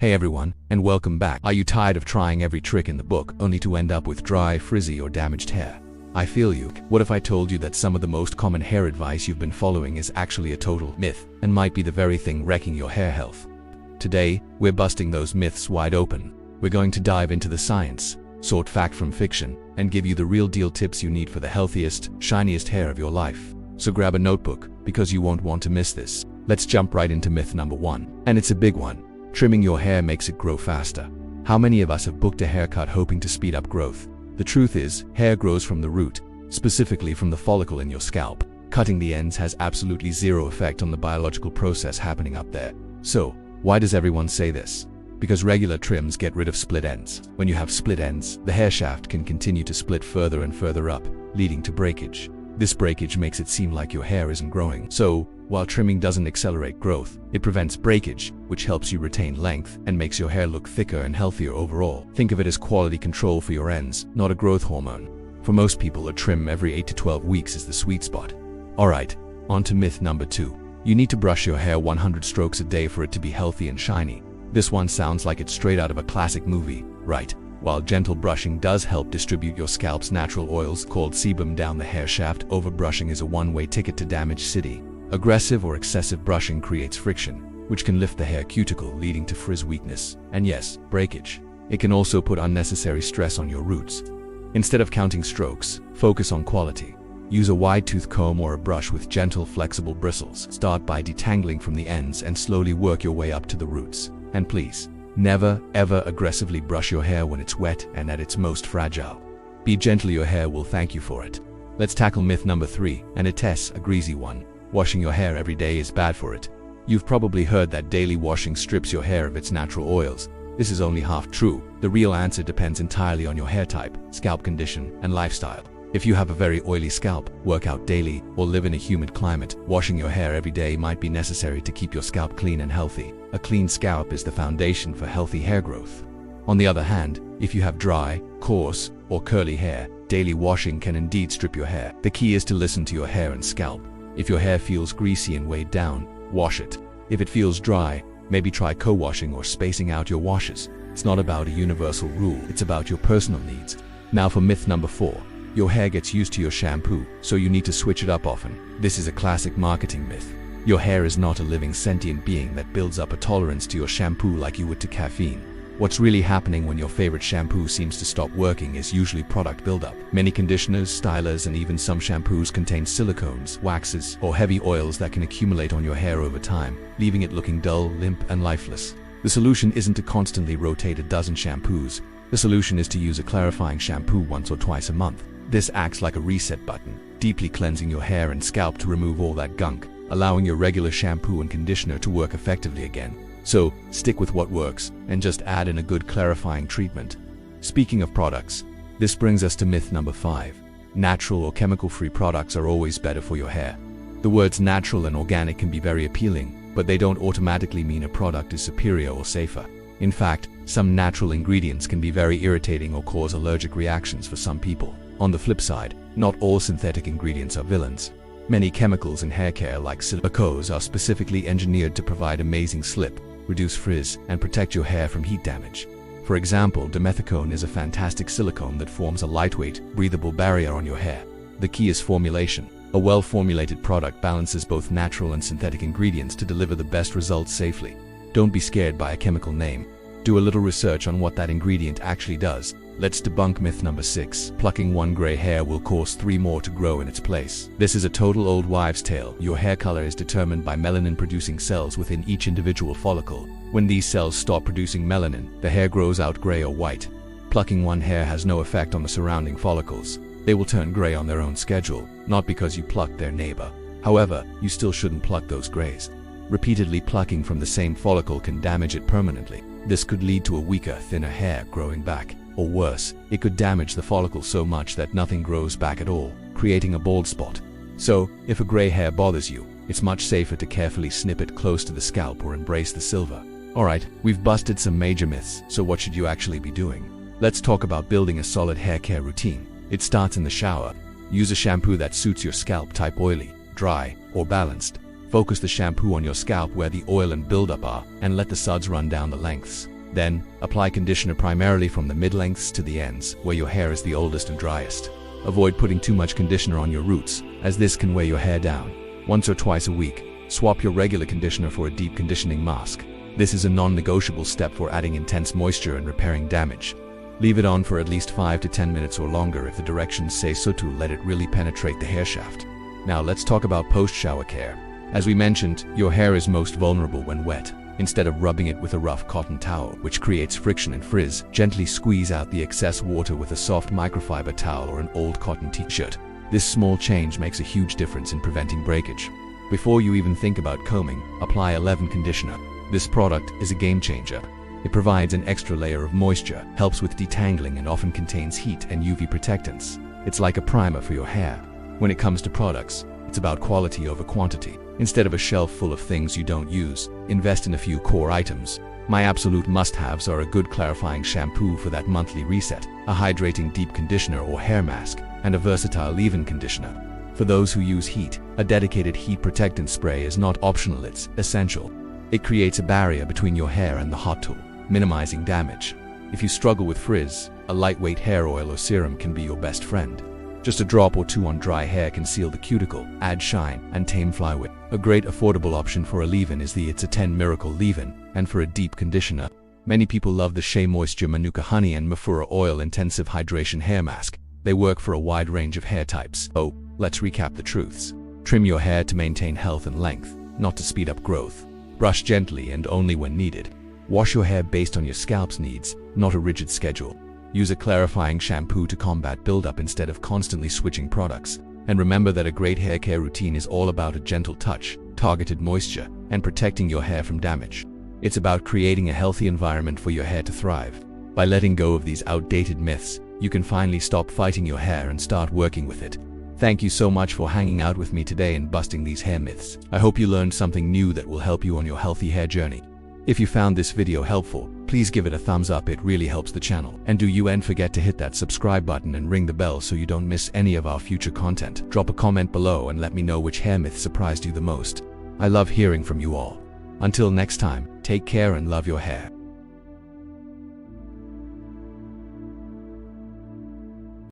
Hey everyone, and welcome back. Are you tired of trying every trick in the book only to end up with dry, frizzy, or damaged hair? I feel you. What if I told you that some of the most common hair advice you've been following is actually a total myth and might be the very thing wrecking your hair health? Today, we're busting those myths wide open. We're going to dive into the science, sort fact from fiction, and give you the real deal tips you need for the healthiest, shiniest hair of your life. So grab a notebook, because you won't want to miss this. Let's jump right into myth number 1. And it's a big one. Trimming your hair makes it grow faster. How many of us have booked a haircut hoping to speed up growth? The truth is, hair grows from the root, specifically from the follicle in your scalp. Cutting the ends has absolutely zero effect on the biological process happening up there. So, why does everyone say this? Because regular trims get rid of split ends. When you have split ends, the hair shaft can continue to split further and further up, leading to breakage. This breakage makes it seem like your hair isn't growing. So, while trimming doesn't accelerate growth, it prevents breakage, which helps you retain length and makes your hair look thicker and healthier overall. Think of it as quality control for your ends, not a growth hormone. For most people, a trim every 8 to 12 weeks is the sweet spot. Alright, on to myth number 2. You need to brush your hair 100 strokes a day for it to be healthy and shiny. This one sounds like it's straight out of a classic movie, right? While gentle brushing does help distribute your scalp's natural oils called sebum down the hair shaft, overbrushing is a one-way ticket to damage city. Aggressive or excessive brushing creates friction, which can lift the hair cuticle, leading to frizz weakness, and yes, breakage. It can also put unnecessary stress on your roots. Instead of counting strokes, focus on quality. Use a wide-tooth comb or a brush with gentle, flexible bristles. Start by detangling from the ends and slowly work your way up to the roots. And please, never, ever aggressively brush your hair when it's wet and at its most fragile. Be gentle, your hair will thank you for it. Let's tackle myth number 3, and it's a greasy one. Washing your hair every day is bad for it. You've probably heard that daily washing strips your hair of its natural oils. This is only half true. The real answer depends entirely on your hair type, scalp condition, and lifestyle. If you have a very oily scalp, work out daily, or live in a humid climate, washing your hair every day might be necessary to keep your scalp clean and healthy. A clean scalp is the foundation for healthy hair growth. On the other hand, if you have dry, coarse, or curly hair, daily washing can indeed strip your hair. The key is to listen to your hair and scalp. If your hair feels greasy and weighed down, wash it. If it feels dry, maybe try co-washing or spacing out your washes. It's not about a universal rule, it's about your personal needs. Now for myth number 4. Your hair gets used to your shampoo, so you need to switch it up often. This is a classic marketing myth. Your hair is not a living sentient being that builds up a tolerance to your shampoo like you would to caffeine. What's really happening when your favorite shampoo seems to stop working is usually product buildup. Many conditioners, stylers, and even some shampoos contain silicones, waxes, or heavy oils that can accumulate on your hair over time, leaving it looking dull, limp, and lifeless. The solution isn't to constantly rotate a dozen shampoos. The solution is to use a clarifying shampoo once or twice a month. This acts like a reset button, deeply cleansing your hair and scalp to remove all that gunk, allowing your regular shampoo and conditioner to work effectively again. So, stick with what works, and just add in a good clarifying treatment. Speaking of products, this brings us to myth number 5. Natural or chemical-free products are always better for your hair. The words natural and organic can be very appealing, but they don't automatically mean a product is superior or safer. In fact, some natural ingredients can be very irritating or cause allergic reactions for some people. On the flip side, not all synthetic ingredients are villains. Many chemicals in hair care like silicos are specifically engineered to provide amazing slip, reduce frizz, and protect your hair from heat damage. For example, dimethicone is a fantastic silicone that forms a lightweight, breathable barrier on your hair. The key is formulation. A well-formulated product balances both natural and synthetic ingredients to deliver the best results safely. Don't be scared by a chemical name. Do a little research on what that ingredient actually does. Let's debunk myth number 6. Plucking one gray hair will cause 3 more to grow in its place. This is a total old wives' tale. Your hair color is determined by melanin-producing cells within each individual follicle. When these cells stop producing melanin, the hair grows out gray or white. Plucking one hair has no effect on the surrounding follicles. They will turn gray on their own schedule, not because you plucked their neighbor. However, you still shouldn't pluck those grays. Repeatedly plucking from the same follicle can damage it permanently. This could lead to a weaker, thinner hair growing back. Or worse, it could damage the follicle so much that nothing grows back at all, creating a bald spot. So, if a gray hair bothers you, it's much safer to carefully snip it close to the scalp or embrace the silver. Alright, we've busted some major myths, so what should you actually be doing? Let's talk about building a solid hair care routine. It starts in the shower. Use a shampoo that suits your scalp type: oily, dry, or balanced. Focus the shampoo on your scalp where the oil and buildup are, and let the suds run down the lengths. Then, apply conditioner primarily from the mid-lengths to the ends, where your hair is the oldest and driest. Avoid putting too much conditioner on your roots, as this can weigh your hair down. Once or twice a week, swap your regular conditioner for a deep conditioning mask. This is a non-negotiable step for adding intense moisture and repairing damage. Leave it on for at least 5 to 10 minutes or longer if the directions say so to let it really penetrate the hair shaft. Now let's talk about post-shower care. As we mentioned, your hair is most vulnerable when wet. Instead of rubbing it with a rough cotton towel, which creates friction and frizz, gently squeeze out the excess water with a soft microfiber towel or an old cotton t-shirt. This small change makes a huge difference in preventing breakage. Before you even think about combing, apply 11 conditioner. This product is a game changer. It provides an extra layer of moisture, helps with detangling, and often contains heat and UV protectants. It's like a primer for your hair. When it comes to products, it's about quality over quantity. Instead of a shelf full of things you don't use, invest in a few core items. My absolute must-haves are a good clarifying shampoo for that monthly reset, a hydrating deep conditioner or hair mask, and a versatile leave-in conditioner. For those who use heat, a dedicated heat protectant spray is not optional, it's essential. It creates a barrier between your hair and the hot tool, minimizing damage. If you struggle with frizz, a lightweight hair oil or serum can be your best friend. Just a drop or two on dry hair can seal the cuticle, add shine, and tame flyweight. A great affordable option for a leave-in is the It's a 10 Miracle Leave-In, and for a deep conditioner, many people love the Shea Moisture Manuka Honey and Mafura Oil Intensive Hydration Hair Mask. They work for a wide range of hair types. Oh, let's recap the truths. Trim your hair to maintain health and length, not to speed up growth. Brush gently and only when needed. Wash your hair based on your scalp's needs, not a rigid schedule. Use a clarifying shampoo to combat buildup instead of constantly switching products. And remember that a great hair care routine is all about a gentle touch, targeted moisture, and protecting your hair from damage. It's about creating a healthy environment for your hair to thrive. By letting go of these outdated myths, you can finally stop fighting your hair and start working with it. Thank you so much for hanging out with me today and busting these hair myths. I hope you learned something new that will help you on your healthy hair journey. If you found this video helpful, please give it a thumbs up, it really helps the channel. And don't forget to hit that subscribe button and ring the bell so you don't miss any of our future content. Drop a comment below and let me know which hair myth surprised you the most. I love hearing from you all. Until next time, take care and love your hair.